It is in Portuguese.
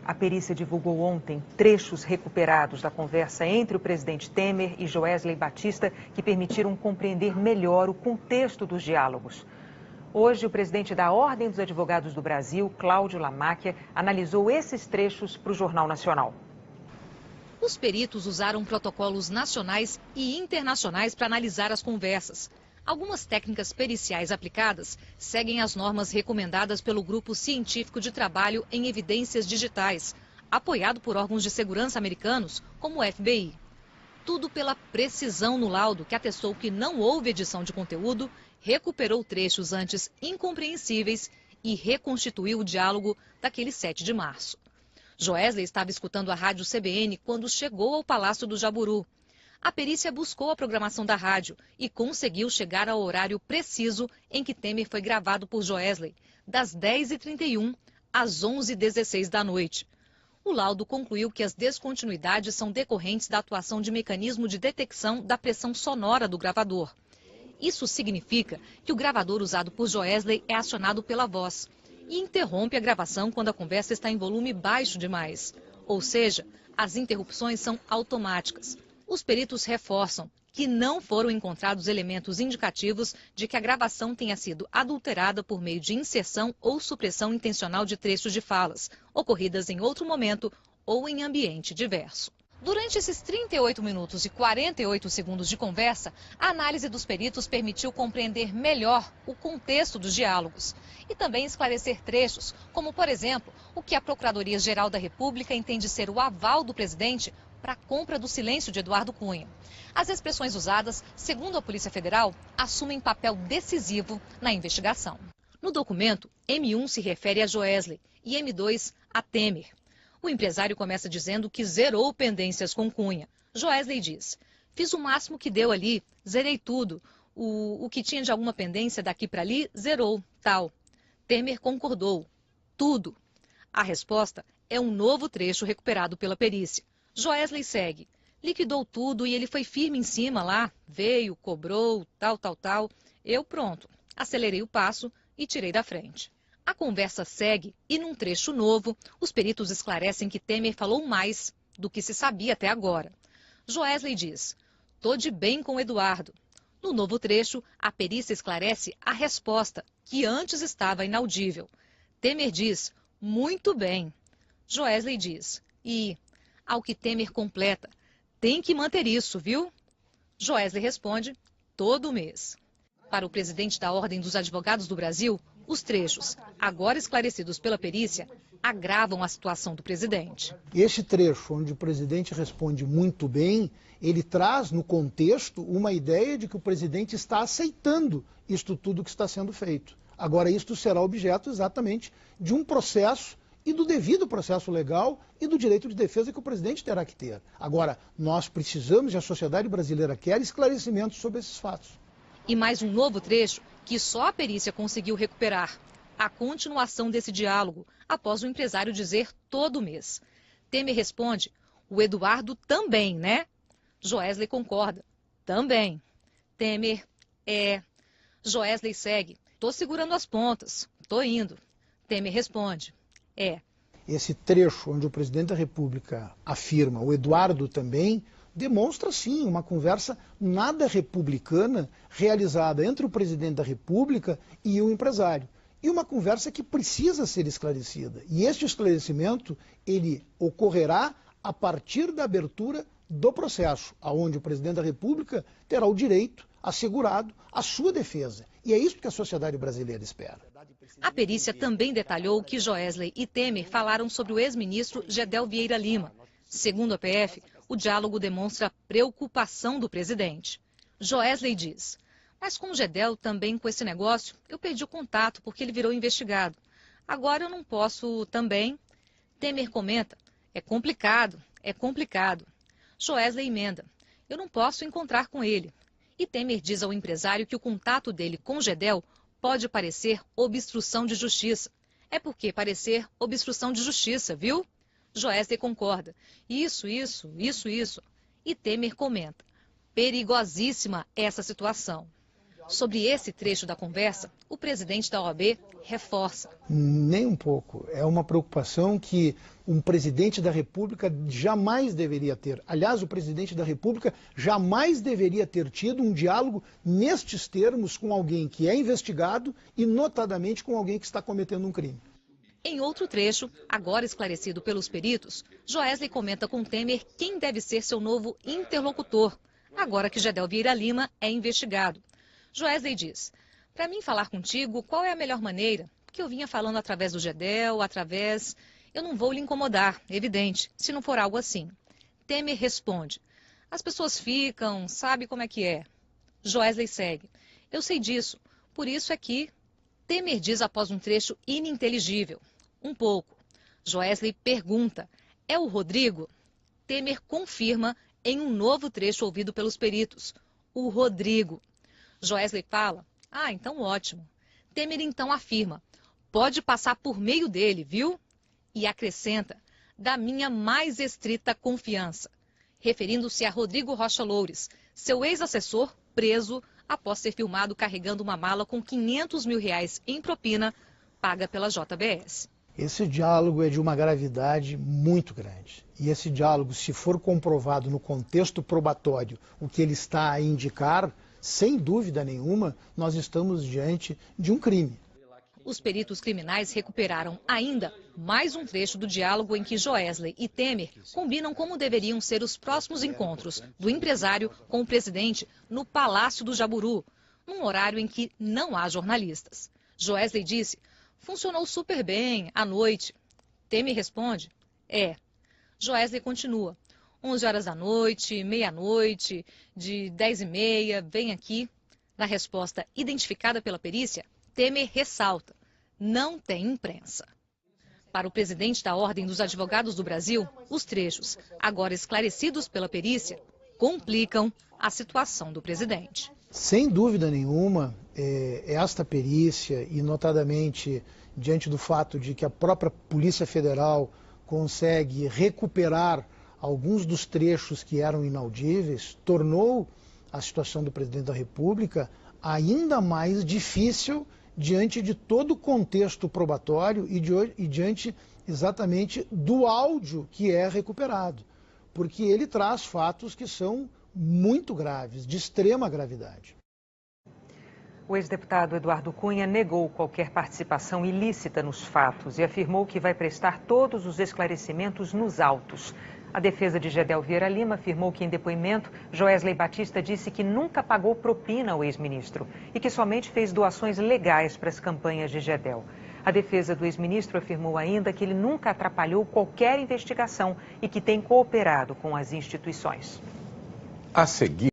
A perícia divulgou ontem trechos recuperados da conversa entre o presidente Temer e Joesley Batista, que permitiram compreender melhor o contexto dos diálogos. Hoje, o presidente da Ordem dos Advogados do Brasil, Cláudio Lamáquia, analisou esses trechos para o Jornal Nacional. Os peritos usaram protocolos nacionais e internacionais para analisar as conversas. Algumas técnicas periciais aplicadas seguem as normas recomendadas pelo Grupo Científico de Trabalho em Evidências Digitais, apoiado por órgãos de segurança americanos, como o FBI. Tudo pela precisão no laudo, que atestou que não houve edição de conteúdo, recuperou trechos antes incompreensíveis e reconstituiu o diálogo daquele 7 de março. Joesley estava escutando a rádio CBN quando chegou ao Palácio do Jaburu. A perícia buscou a programação da rádio e conseguiu chegar ao horário preciso em que Temer foi gravado por Joesley, das 10h31 às 11h16 da noite. O laudo concluiu que as descontinuidades são decorrentes da atuação de mecanismo de detecção da pressão sonora do gravador. Isso significa que o gravador usado por Joesley é acionado pela voz e interrompe a gravação quando a conversa está em volume baixo demais. Ou seja, as interrupções são automáticas. Os peritos reforçam que não foram encontrados elementos indicativos de que a gravação tenha sido adulterada por meio de inserção ou supressão intencional de trechos de falas, ocorridas em outro momento ou em ambiente diverso. Durante esses 38 minutos e 48 segundos de conversa, a análise dos peritos permitiu compreender melhor o contexto dos diálogos e também esclarecer trechos, como, por exemplo, o que a Procuradoria-Geral da República entende ser o aval do presidente para a compra do silêncio de Eduardo Cunha. As expressões usadas, segundo a Polícia Federal, assumem papel decisivo na investigação. No documento, M1 se refere a Joesley e M2 a Temer. O empresário começa dizendo que zerou pendências com Cunha. Joesley diz: fiz o máximo que deu ali, zerei tudo. O que tinha de alguma pendência daqui para ali, zerou, tal. Temer concordou. Tudo. A resposta é um novo trecho recuperado pela perícia. Joesley segue: liquidou tudo e ele foi firme em cima lá, veio, cobrou, tal. Eu pronto, acelerei o passo e tirei da frente. A conversa segue e, num trecho novo, os peritos esclarecem que Temer falou mais do que se sabia até agora. Joesley diz: tô de bem com Eduardo. No novo trecho, a perícia esclarece a resposta, que antes estava inaudível. Temer diz: muito bem. Joesley diz: e, ao que Temer completa: tem que manter isso, viu? Joesley responde: todo mês. Para o presidente da Ordem dos Advogados do Brasil, os trechos, agora esclarecidos pela perícia, agravam a situação do presidente. Esse trecho, onde o presidente responde muito bem, ele traz no contexto uma ideia de que o presidente está aceitando isto tudo que está sendo feito. Agora, isto será objeto exatamente de um processo e do devido processo legal e do direito de defesa que o presidente terá que ter. Agora, nós precisamos, e a sociedade brasileira quer, esclarecimentos sobre esses fatos. E mais um novo trecho que só a perícia conseguiu recuperar. A continuação desse diálogo, após o empresário dizer todo mês. Temer responde: o Eduardo também, né? Joesley concorda: também. Temer: Joesley segue: tô segurando as pontas, tô indo. Temer responde: Esse trecho onde o presidente da República afirma o Eduardo também, demonstra sim uma conversa nada republicana realizada entre o presidente da República e o empresário. E uma conversa que precisa ser esclarecida. E este esclarecimento, ele ocorrerá a partir da abertura do processo, aonde o presidente da República terá o direito assegurado à sua defesa. E é isso que a sociedade brasileira espera. A perícia também detalhou que Joesley e Temer falaram sobre o ex-ministro Gedel Vieira Lima. Segundo a PF, o diálogo demonstra preocupação do presidente. Joesley diz: mas com o Gedel também com esse negócio, eu perdi o contato porque ele virou investigado. Agora eu não posso também. Temer comenta: é complicado. Joesley emenda: eu não posso encontrar com ele. E Temer diz ao empresário que o contato dele com Gedel pode parecer obstrução de justiça. É porque parecer obstrução de justiça, viu? Joesley concorda: isso. E Temer comenta: perigosíssima essa situação. Sobre esse trecho da conversa, o presidente da OAB reforça. Nem um pouco. É uma preocupação que um presidente da República jamais deveria ter. Aliás, o presidente da República jamais deveria ter tido um diálogo nestes termos com alguém que é investigado e, notadamente, com alguém que está cometendo um crime. Em outro trecho, agora esclarecido pelos peritos, Joesley comenta com Temer quem deve ser seu novo interlocutor, agora que Gedel Vieira Lima é investigado. Joesley diz: para mim falar contigo, qual é a melhor maneira? Porque eu vinha falando através do Gedel, eu não vou lhe incomodar, evidente, se não for algo assim. Temer responde: as pessoas ficam, sabe como é que é. Joesley segue: eu sei disso, por isso é que... Temer diz após um trecho ininteligível: um pouco. Joesley pergunta: é o Rodrigo? Temer confirma em um novo trecho ouvido pelos peritos: o Rodrigo. Joesley fala: ah, então ótimo. Temer então afirma: pode passar por meio dele, viu? E acrescenta: da minha mais estrita confiança, referindo-se a Rodrigo Rocha Loures, seu ex-assessor preso após ser filmado carregando uma mala com R$500 mil em propina paga pela JBS. Esse diálogo é de uma gravidade muito grande. E esse diálogo, se for comprovado no contexto probatório o que ele está a indicar, sem dúvida nenhuma, nós estamos diante de um crime. Os peritos criminais recuperaram ainda mais um trecho do diálogo em que Joesley e Temer combinam como deveriam ser os próximos encontros do empresário com o presidente no Palácio do Jaburu, num horário em que não há jornalistas. Joesley disse: funcionou super bem, à noite. Temer responde: é. Joesley continua: 11 horas da noite, meia-noite, de 10h30, vem aqui. Na resposta identificada pela perícia, Temer ressalta: não tem imprensa. Para o presidente da Ordem dos Advogados do Brasil, os trechos, agora esclarecidos pela perícia, complicam a situação do presidente. Sem dúvida nenhuma, esta perícia, e notadamente diante do fato de que a própria Polícia Federal consegue recuperar alguns dos trechos que eram inaudíveis, tornou a situação do presidente da República ainda mais difícil diante de todo o contexto probatório e diante exatamente do áudio que é recuperado, porque ele traz fatos que são muito graves, de extrema gravidade. O ex-deputado Eduardo Cunha negou qualquer participação ilícita nos fatos e afirmou que vai prestar todos os esclarecimentos nos autos. A defesa de Gedel Vieira Lima afirmou que, em depoimento, Joesley Batista disse que nunca pagou propina ao ex-ministro e que somente fez doações legais para as campanhas de Gedel. A defesa do ex-ministro afirmou ainda que ele nunca atrapalhou qualquer investigação e que tem cooperado com as instituições. A seguir...